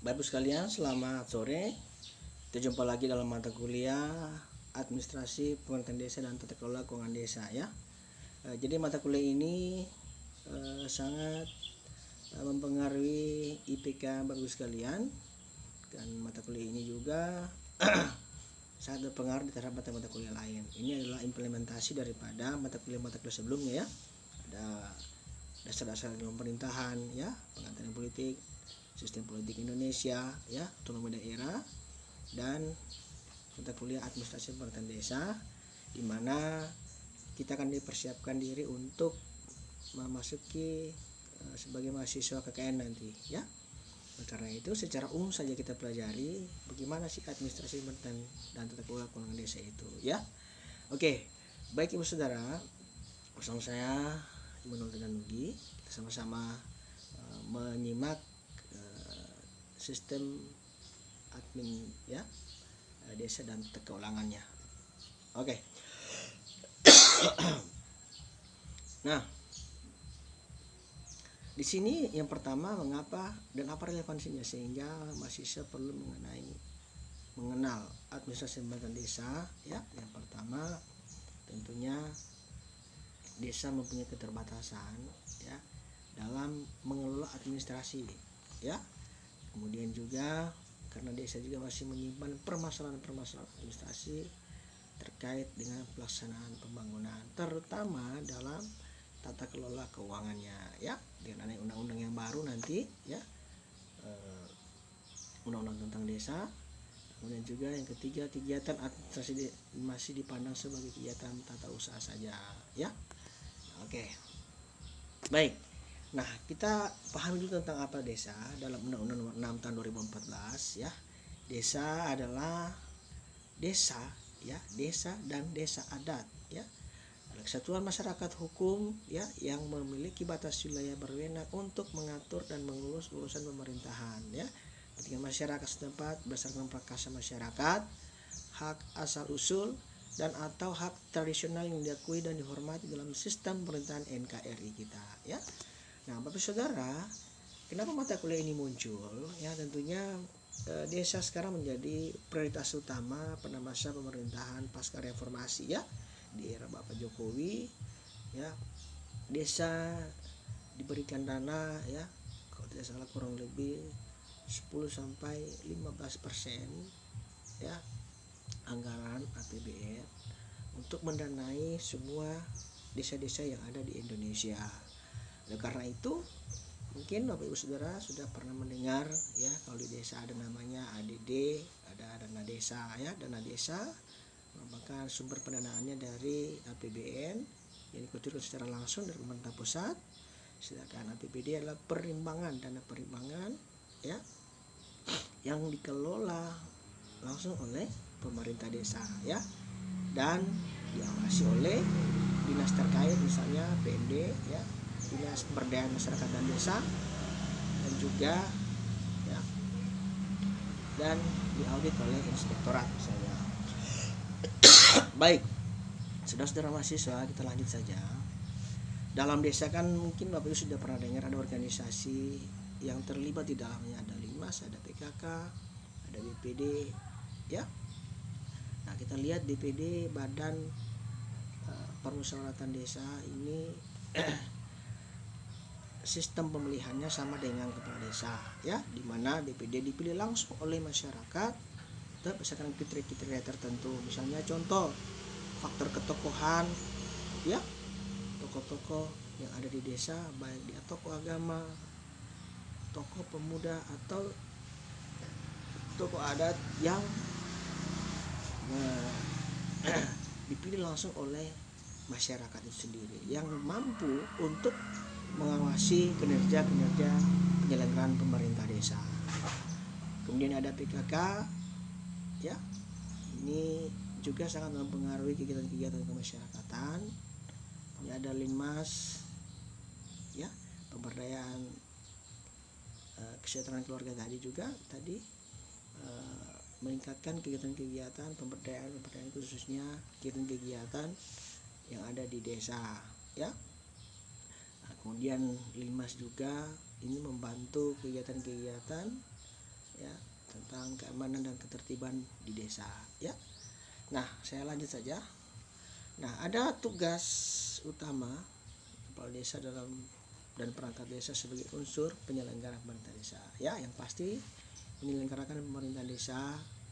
Bapak Ibu sekalian, selamat sore. Kita jumpa lagi dalam mata kuliah Administrasi Pemerintahan Desa dan Tata Kelola Keuangan Desa ya. Jadi mata kuliah ini sangat mempengaruhi IPK Bapak Ibu sekalian, dan mata kuliah ini juga sangat berpengaruh terhadap mata kuliah lain. Ini adalah implementasi daripada mata kuliah sebelumnya ya. Ada dasar-dasar pemerintahan ya, pengetahuan politik, sistem politik Indonesia ya, otonomi daerah, dan mata kuliah administrasi pemerintahan desa, di mana kita akan dipersiapkan diri untuk memasuki sebagai mahasiswa KKN nanti ya. Karena itu secara umum saja kita pelajari bagaimana sih administrasi pemerintahan dan tata kelola keuangan desa itu ya. Oke, baik Ibu Saudara, bersama saya Imanul dan Nugi, kita sama-sama menyimak sistem admin ya, desa dan tata keuangannya. Oke. Nah, di sini yang pertama, mengapa dan apa relevansinya sehingga mahasiswa perlu mengenal administrasi pemerintahan desa ya. Yang pertama, tentunya desa mempunyai keterbatasan ya dalam mengelola administrasi ya. Kemudian juga karena desa juga masih menyimpan permasalahan-permasalahan administrasi terkait dengan pelaksanaan pembangunan, terutama dalam tata kelola keuangannya ya. Dengan adanya undang-undang yang baru nanti ya, undang-undang tentang desa. Kemudian juga yang ketiga, kegiatan administrasi masih dipandang sebagai kegiatan tata usaha saja ya. Oke, baik. Nah, kita pahami dulu tentang apa desa. Dalam Undang-Undang Nomor 6 Tahun 2014 ya, desa adalah desa ya, desa dan desa adat ya, kesatuan masyarakat hukum ya yang memiliki batas wilayah berwenang untuk mengatur dan mengurus urusan pemerintahan ya, kepentingan masyarakat setempat berdasarkan prakarsa masyarakat, hak asal usul dan atau hak tradisional yang diakui dan dihormati dalam sistem pemerintahan NKRI kita ya. Nah, Bapak Saudara, kenapa mata kuliah ini muncul? Ya, tentunya desa sekarang menjadi prioritas utama pada masa pemerintahan pasca reformasi ya. Di era Bapak Jokowi ya, desa diberikan dana ya, kalau tidak salah kurang lebih 10-15% ya anggaran APBN untuk mendanai semua desa-desa yang ada di Indonesia. Nah, karena itu mungkin Bapak Ibu Saudara sudah pernah mendengar ya, kalau di desa ada namanya ADD, ada dana desa ya. Dana desa merupakan sumber pendanaannya dari APBN yang dikucurkan secara langsung dari pemerintah pusat, sedangkan APBD adalah dana perimbangan ya yang dikelola langsung oleh pemerintah desa ya, dan diawasi oleh dinas terkait, misalnya PMD ya, Dinas Pemberdayaan Masyarakat dan Desa, dan juga ya, dan diaudit oleh inspektorat misalnya. Baik, saudara-saudara mahasiswa, kita lanjut saja. Dalam desa kan mungkin Bapak Ibu sudah pernah dengar ada organisasi yang terlibat di dalamnya, ada Linmas, ada PKK, ada BPD ya. Nah, kita lihat DPD, Badan Permusyawaratan Desa ini sistem pemilihannya sama dengan kepala desa ya, di mana DPD dipilih langsung oleh masyarakat berdasarkan kriteria tertentu. Misalnya contoh, faktor ketokohan ya, tokoh-tokoh yang ada di desa, baik dia tokoh agama, tokoh pemuda, atau tokoh adat yang dipilih langsung oleh masyarakat itu sendiri, yang mampu untuk mengawasi kinerja penyelenggaraan pemerintah desa. Kemudian ada PKK ya, ini juga sangat mempengaruhi kegiatan-kegiatan kemasyarakatan. Ini ada Linmas ya, pemberdayaan kesejahteraan keluarga tadi meningkatkan kegiatan-kegiatan pemberdayaan khususnya kegiatan-kegiatan yang ada di desa ya. Nah, kemudian Linmas juga ini membantu kegiatan-kegiatan ya tentang keamanan dan ketertiban di desa ya. Nah, saya lanjut saja. Nah, ada tugas utama kepala desa dalam dan perangkat desa sebagai unsur penyelenggara pemerintah desa ya, yang pasti menyelenggarakan pemerintahan desa,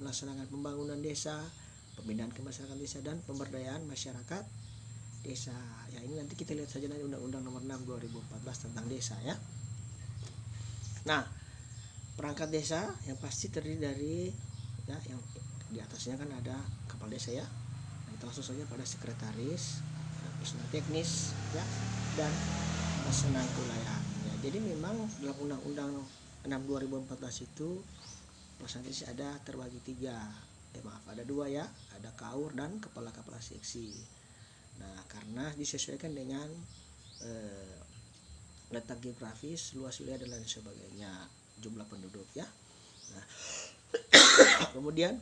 melaksanakan pembangunan desa, pembinaan kemasyarakatan desa, dan pemberdayaan masyarakat desa ya. Ini nanti kita lihat saja nanti Undang-Undang Nomor 6 2014 tentang desa ya. Nah, perangkat desa yang pasti terdiri dari ya, yang di atasnya kan ada kepala desa ya. Nah, kita langsung saja pada sekretaris, personal teknis ya, dan pelaksana kewilayahan ya. Jadi memang dalam Undang-Undang 6 2014 itu pelaksana desa ada terbagi tiga, ada dua ya, ada kaur dan kepala-kepala seksi. Nah, karena disesuaikan dengan letak geografis, luas wilayah dan lain sebagainya, jumlah penduduk ya. Nah, kemudian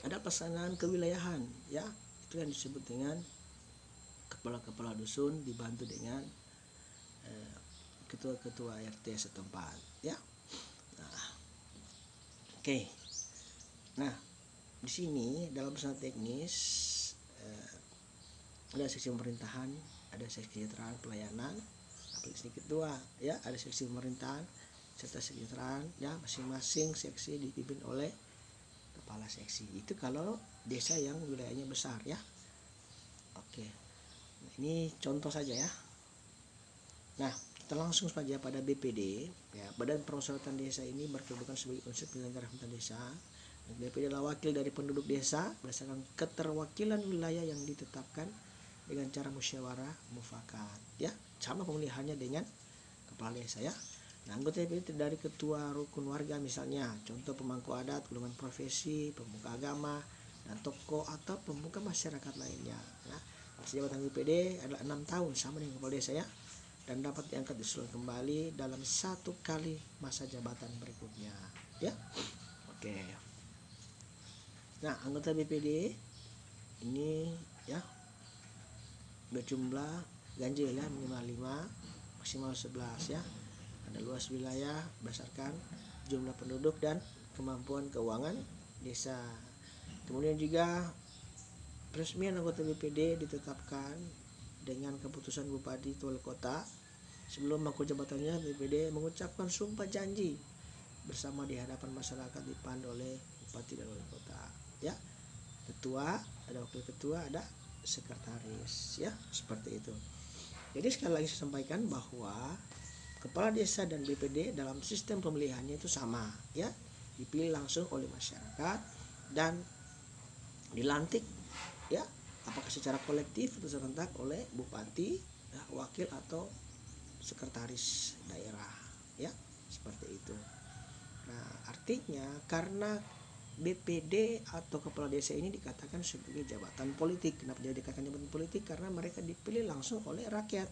ada pelaksanaan kewilayahan ya, itu yang disebut dengan kepala-kepala dusun dibantu dengan ketua-ketua RT setempat ya. Nah, oke. Nah, di sini dalam pelaksanaan teknis ada seksi pemerintahan, ada seksi kesejahteraan pelayanan, seksi ketua ya, ada seksi pemerintahan serta kesejahteraan ya, masing-masing seksi dipimpin oleh kepala seksi. Itu kalau desa yang wilayahnya besar ya. Oke. Nah, ini contoh saja ya. Nah, kita langsung saja pada BPD ya. Badan Permusyawaratan Desa ini berkedudukan sebagai unsur penyelenggara pemerintahan desa. BPD adalah wakil dari penduduk desa berdasarkan keterwakilan wilayah yang ditetapkan dengan cara musyawarah mufakat ya. Sama pemilihannya dengan kepala desa ya. Nah, anggota BPD dari ketua rukun warga misalnya, contoh pemangku adat, golongan profesi, pemuka agama, dan tokoh atau pemuka masyarakat lainnya ya. Masa jabatan BPD adalah 6 tahun sama dengan kepala desa ya, dan dapat diangkat disusun kembali dalam 1 kali masa jabatan berikutnya ya. Oke. Nah, anggota BPD ini ya berjumlah ganjil ya, minimal 5 maksimal 11 ya. Ada luas wilayah berdasarkan jumlah penduduk dan kemampuan keuangan desa. Kemudian juga peresmian anggota BPD ditetapkan dengan keputusan Bupati atau Wali Kota. Sebelum mangku jabatannya, BPD mengucapkan sumpah janji bersama di hadapan masyarakat dipandu oleh Bupati dan Wali Kota ya. Ketua, ada wakil ketua, ada sekretaris ya, seperti itu. Jadi sekali lagi saya sampaikan bahwa kepala desa dan BPD dalam sistem pemilihannya itu sama ya, dipilih langsung oleh masyarakat dan dilantik ya, apakah secara kolektif atau serentak oleh bupati ya, wakil atau sekretaris daerah ya, seperti itu. Nah, artinya karena BPD atau kepala desa ini dikatakan sebagai jabatan politik. Kenapa dia dikatakan jabatan politik? Karena mereka dipilih langsung oleh rakyat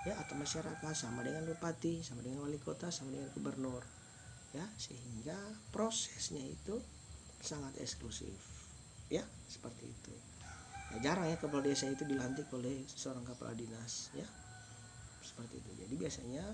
ya, atau masyarakat, sama dengan bupati, sama dengan wali kota, sama dengan gubernur ya, sehingga prosesnya itu sangat eksklusif ya, seperti itu ya. Jarang ya kepala desa itu dilantik oleh seorang kepala dinas ya, seperti itu. Jadi biasanya